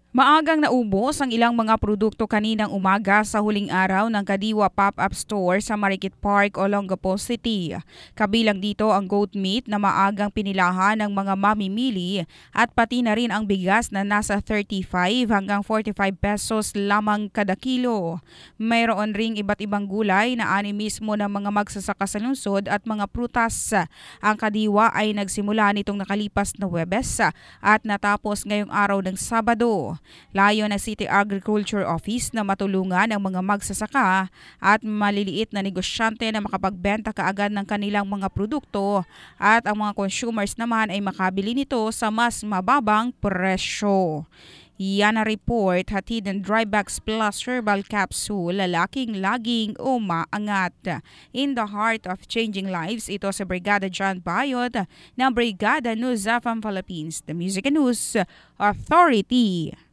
Maagang naubos ang ilang mga produkto kaninang umaga sa huling araw ng Kadiwa Pop-Up Store sa Marikit Park, Olongapo City. Kabilang dito ang goat meat na maagang pinilahan ng mga mamimili at pati na rin ang bigas na nasa 35 hanggang 45 pesos lamang kada kilo. Mayroon ring iba't ibang gulay na ani mismo ng mga magsasaka sa lungsod at mga prutas. Ang Kadiwa ay nagsimula nitong nakalipas na Huwebes at natapos ngayong araw ng Sabado. Layo ng City Agriculture Office na matulungan ang mga magsasaka at maliliit na negosyante na makapagbenta kaagad ng kanilang mga produkto at ang mga consumers naman ay makabili nito sa mas mababang presyo. Yan ang report, hatid ng Drybax Plus Herbal Capsule, lalaking laging umaangat. In the heart of changing lives, ito sa Brigada John Bayot ng Brigada News FM Philippines, the Music and News Authority.